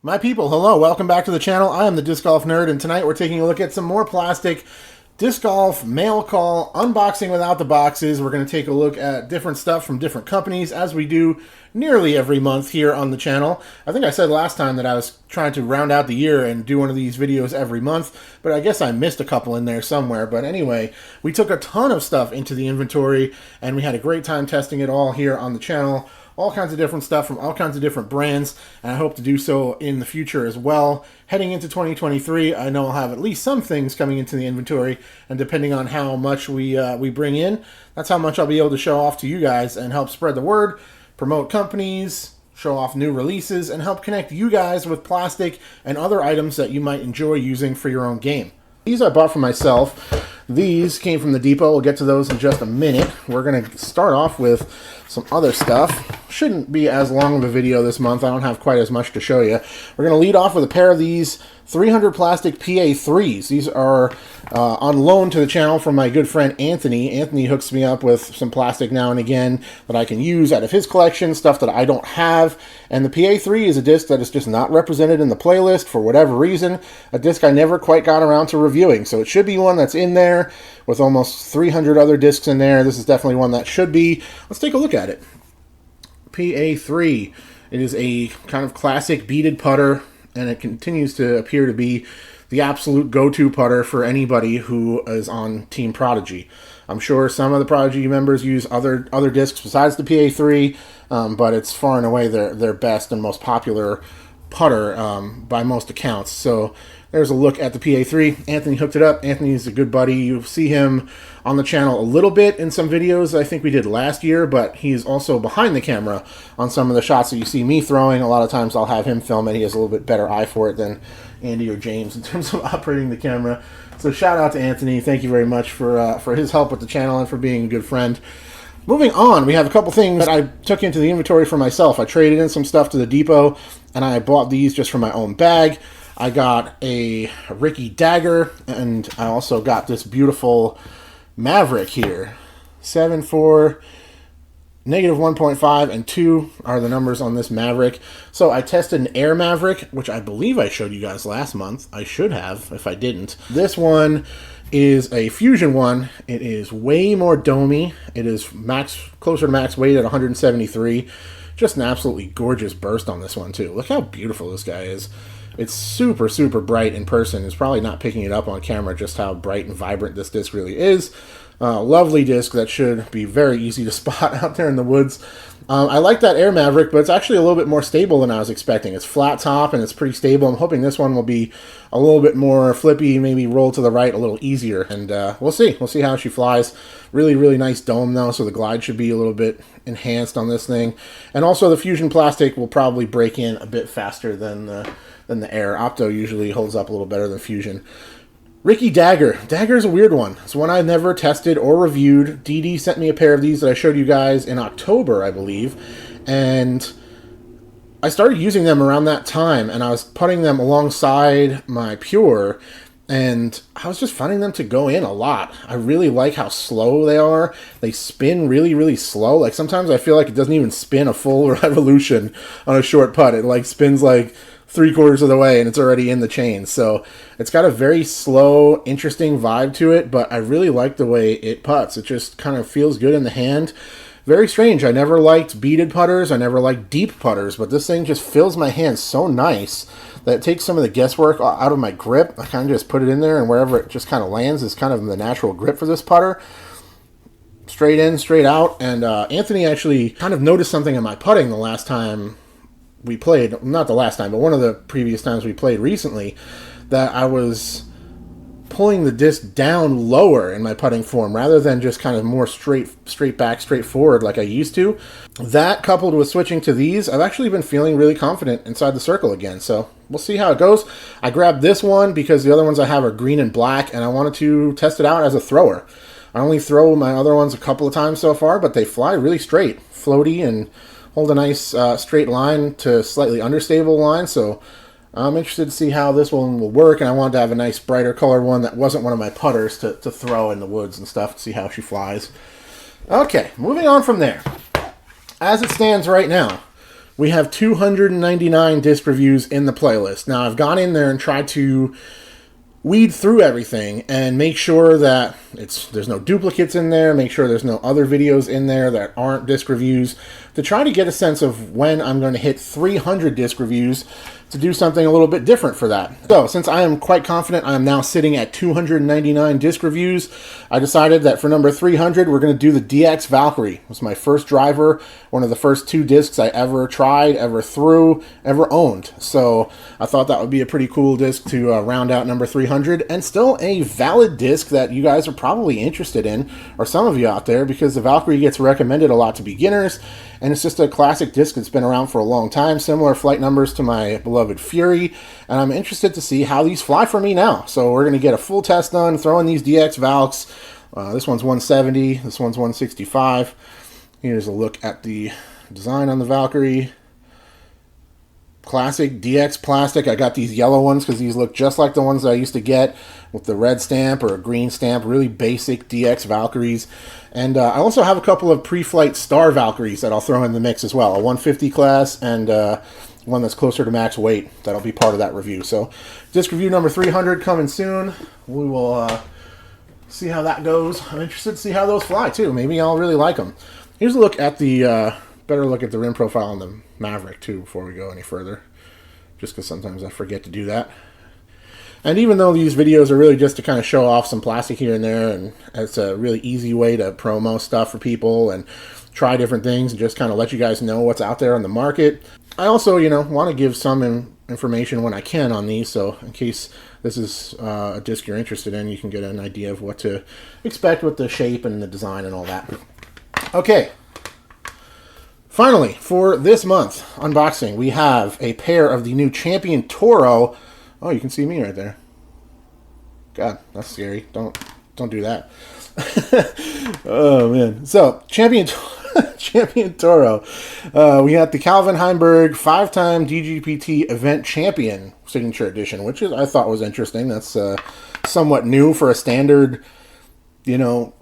My people, hello, welcome back to the channel. I am the Disc Golf Nerd, and tonight we're taking a look at some more plastic disc golf mail call unboxing without the boxes. We're going to take a look at different stuff from different companies, as we do nearly every month here on the channel. I think I said last time that I was trying to round out the year and do one of these videos every month, but I guess I missed a couple in there somewhere. But anyway, we took a ton of stuff into the inventory, and we had a great time testing it all here on the channel. All kinds of different stuff from all kinds of different brands, and I hope to do so in the future as well. Heading into 2023, I know I'll have at least some things coming into the inventory, and depending on how much we bring in, that's how much I'll be able to show off to you guys and help spread the word, promote companies, show off new releases, and help connect you guys with plastic and other items that you might enjoy using for your own game. These I bought for myself. These came from the depot. We'll get to those in just a minute. We're going to start off with some other stuff. Shouldn't be as long of a video this month. I don't have quite as much to show you. We're going to lead off with a pair of these 300 plastic PA3s. These are on loan to the channel from my good friend Anthony. Anthony hooks me up with some plastic now and again that I can use out of his collection, stuff that I don't have. And the PA3 is a disc that is just not represented in the playlist for whatever reason. A disc I never quite got around to reviewing. So it should be one that's in there with almost 300 other discs in there. This is definitely one that should be. Let's take a look at it. PA3. It is a kind of classic beaded putter, and it continues to appear to be the absolute go-to putter for anybody who is on Team Prodigy. I'm sure some of the Prodigy members use other discs besides the PA3, but it's far and away their best and most popular putter by most accounts. So there's a look at the PA3. Anthony hooked it up. Anthony's a good buddy. You see him on the channel a little bit in some videos I think we did last year, but he's also behind the camera on some of the shots that you see me throwing. A lot of times I'll have him film it. He has a little bit better eye for it than Andy or James in terms of operating the camera. So shout out to Anthony. Thank you very much for his help with the channel and for being a good friend. Moving on, we have a couple things that I took into the inventory for myself. I traded in some stuff to the depot, and I bought these just for my own bag. I got a Wysocki Dagger, and I also got this beautiful Maverick here. 7.4, -1.5, and 2 are the numbers on this Maverick. So I tested an Air Maverick, which I believe I showed you guys last month. I should have, if I didn't. This one is a Fusion one. It is way more domey. It is closer to max weight at 173. Just an absolutely gorgeous burst on this one, too. Look how beautiful this guy is. It's super, super bright in person. It's probably not picking it up on camera just how bright and vibrant this disc really is. Lovely disc that should be very easy to spot out there in the woods. I like that Air Maverick, but it's actually a little bit more stable than I was expecting. It's flat top and it's pretty stable. I'm hoping this one will be a little bit more flippy, maybe roll to the right a little easier. And we'll see. We'll see how she flies. Really, really nice dome, though, so the glide should be a little bit enhanced on this thing. And also the Fusion plastic will probably break in a bit faster than the Air. Opto usually holds up a little better than Fusion. Wysocki Dagger. Dagger is a weird one. It's one I never tested or reviewed. DD sent me a pair of these that I showed you guys in October, I believe. And I started using them around that time, and I was putting them alongside my Pure, and I was just finding them to go in a lot. I really like how slow they are. They spin really, really slow. Like sometimes I feel like it doesn't even spin a full revolution on a short putt. It like spins like 3/4 of the way and it's already in the chain. So it's got a very slow, interesting vibe to it, but I really like the way it putts. It just kind of feels good in the hand. Very strange. I never liked beaded putters. I never liked deep putters, but this thing just fills my hand so nice that it takes some of the guesswork out of my grip. I kind of just put it in there, and wherever it just kind of lands is kind of the natural grip for this putter. Straight in, straight out. And Anthony actually kind of noticed something in my putting the last time we played, not the last time, but one of the previous times we played recently, that I was pulling the disc down lower in my putting form rather than just kind of more straight back, straight forward like I used to. That coupled with switching to these, I've actually been feeling really confident inside the circle again. So we'll see how it goes. I grabbed this one because the other ones I have are green and black, and I wanted to test it out as a thrower. I only throw my other ones a couple of times so far, but they fly really straight, floaty, and hold a nice straight line to slightly understable line. So I'm interested to see how this one will work, and I wanted to have a nice brighter color one that wasn't one of my putters to throw in the woods and stuff to see how she flies. Okay, moving on from there. As it stands right now, we have 299 disc reviews in the playlist. Now, I've gone in there and tried to weed through everything and make sure that there's no duplicates in there, make sure there's no other videos in there that aren't disc reviews, to try to get a sense of when I'm going to hit 300 disc reviews to do something a little bit different for that. So, since I am quite confident I am now sitting at 299 disc reviews, I decided that for number 300, we're going to do the DX Valkyrie. It was my first driver, one of the first 2 discs I ever tried, ever threw, ever owned. So, I thought that would be a pretty cool disc to round out number 300, and still a valid disc that you guys are probably interested in, or some of you out there, because the Valkyrie gets recommended a lot to beginners, and it's just a classic disc that's been around for a long time. Similar flight numbers to my beloved Fury, and I'm interested to see how these fly for me now. So we're going to get a full test done, throw in these DX Valks. This one's 170, this one's 165. Here's a look at the design on the Valkyrie. Classic DX plastic. I got these yellow ones because these look just like the ones that I used to get with the red stamp or a green stamp. Really basic DX Valkyries. And I also have a couple of pre-flight Star Valkyries that I'll throw in the mix as well. A 150 class and one that's closer to max weight. That'll be part of that review. So disc review number 300 coming soon. We will see how that goes. I'm interested to see how those fly too. Maybe I'll really like them. Here's a look at the... better look at the rim profile on the Maverick too before we go any further, just because sometimes I forget to do that. And even though these videos are really just to kind of show off some plastic here and there, and it's a really easy way to promo stuff for people and try different things and just kind of let you guys know what's out there on the market, I also, want to give some information when I can on these, so in case this is a disc you're interested in, you can get an idea of what to expect with the shape and the design and all that. Okay. Finally, for this month unboxing, we have a pair of the new Champion Toro. Oh, you can see me right there. God, that's scary. Don't do that. Oh man. So Champion Toro. We got the Calvin Heimburg 5-time DGPT Event Champion Signature Edition, which I thought was interesting. That's somewhat new for a standard,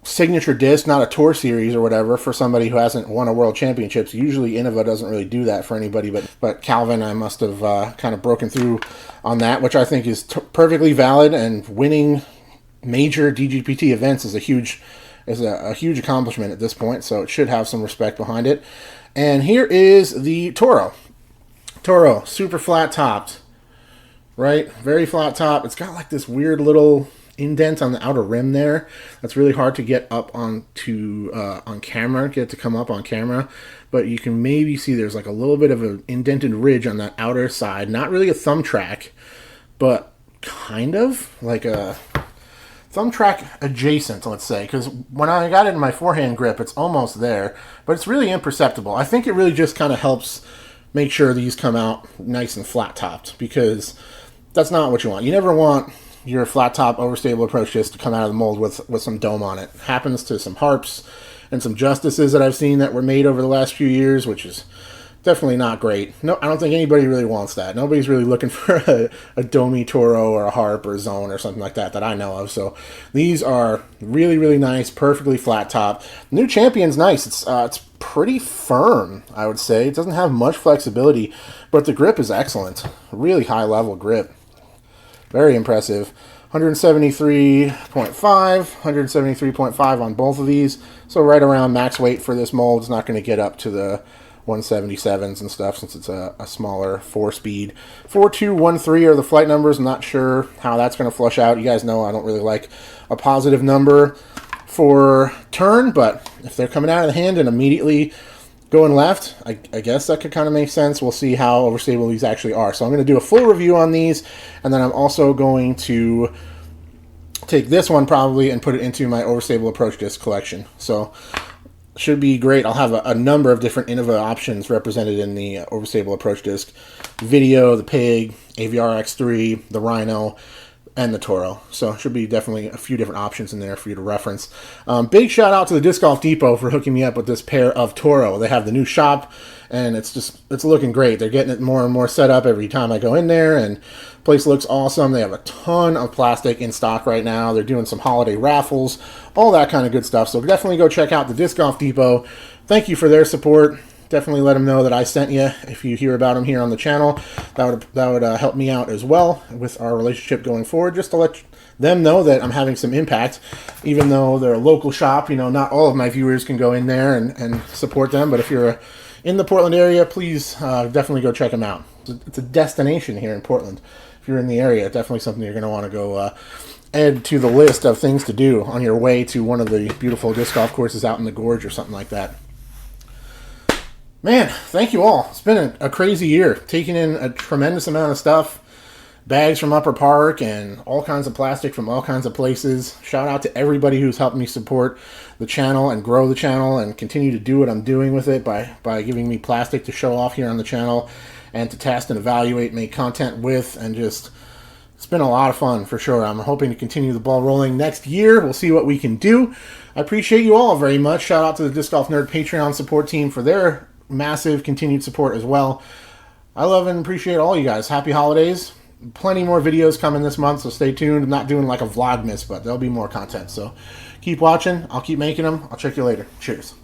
signature disc, not a tour series or whatever, for somebody who hasn't won a world championships. Usually Innova doesn't really do that for anybody, but Calvin, I must have kind of broken through on that, which I think is perfectly valid, and winning major DGPT events is a huge accomplishment at this point, so it should have some respect behind it. And here is the Toro. Toro, super flat topped, right? Very flat top. It's got like this weird little indent on the outer rim there. That's really hard to get up onto on camera, get it to come up on camera, but you can maybe see there's like a little bit of an indented ridge on that outer side. Not really a thumb track, but kind of like a thumb track adjacent, let's say, because when I got it in my forehand grip, it's almost there, but it's really imperceptible. I think it really just kind of helps make sure these come out nice and flat topped, because that's not what you want. You never want your flat top overstable approach disc to come out of the mold with some dome on it. Happens to some Harps and some Justices that I've seen that were made over the last few years, which is definitely not great. No, I don't think anybody really wants that. Nobody's really looking for a domey Toro or a Harp or a Zone or something like that I know of. So these are really, really nice, perfectly flat top. The new Champion's nice. It's pretty firm, I would say. It doesn't have much flexibility, but the grip is excellent. Really high level grip. Very impressive. 173.5, 173.5 on both of these. So right around max weight for this mold. It's not going to get up to the 177s and stuff, since it's a smaller 4-speed. 4213 are the flight numbers. I'm not sure how that's going to flush out. You guys know I don't really like a positive number for turn, but if they're coming out of the hand and immediately going left, I guess that could kind of make sense. We'll see how overstable these actually are. So I'm going to do a full review on these, and then I'm also going to take this one probably and put it into my overstable approach disc collection. So should be great. I'll have a number of different Innova options represented in the overstable approach disc video, the Pig, AVR X3, the Rhino, and the Toro. So it should be definitely a few different options in there for you to reference. Big shout out to the Disc Golf Depot for hooking me up with this pair of Toro. They have the new shop, and it's looking great. They're getting it more and more set up every time I go in there, and the place looks awesome. They have a ton of plastic in stock right now. They're doing some holiday raffles, all that kind of good stuff. So definitely go check out the Disc Golf Depot. Thank you for their support. definitely let them know that I sent you. If you hear about them here on the channel, that would help me out as well with our relationship going forward, just to let them know that I'm having some impact. Even though they're a local shop, you know, not all of my viewers can go in there and support them, but if you're in the Portland area, please definitely go check them out. It's a destination here in Portland. If you're in the area, definitely something you're going to want to go add to the list of things to do on your way to one of the beautiful disc golf courses out in the gorge or something like that. Man, thank you all. It's been a crazy year, taking in a tremendous amount of stuff. Bags from Upper Park and all kinds of plastic from all kinds of places. Shout out to everybody who's helped me support the channel and grow the channel and continue to do what I'm doing with it by giving me plastic to show off here on the channel and to test and evaluate, make content with, and just, it's been a lot of fun for sure. I'm hoping to continue the ball rolling next year. We'll see what we can do. I appreciate you all very much. Shout out to the Disc Golf Nerd Patreon support team for their massive continued support as well. I love and appreciate all you guys. Happy holidays. Plenty more videos coming this month, so stay tuned. I'm not doing like a Vlogmas, but there'll be more content. So keep watching. I'll keep making them. I'll check you later. Cheers.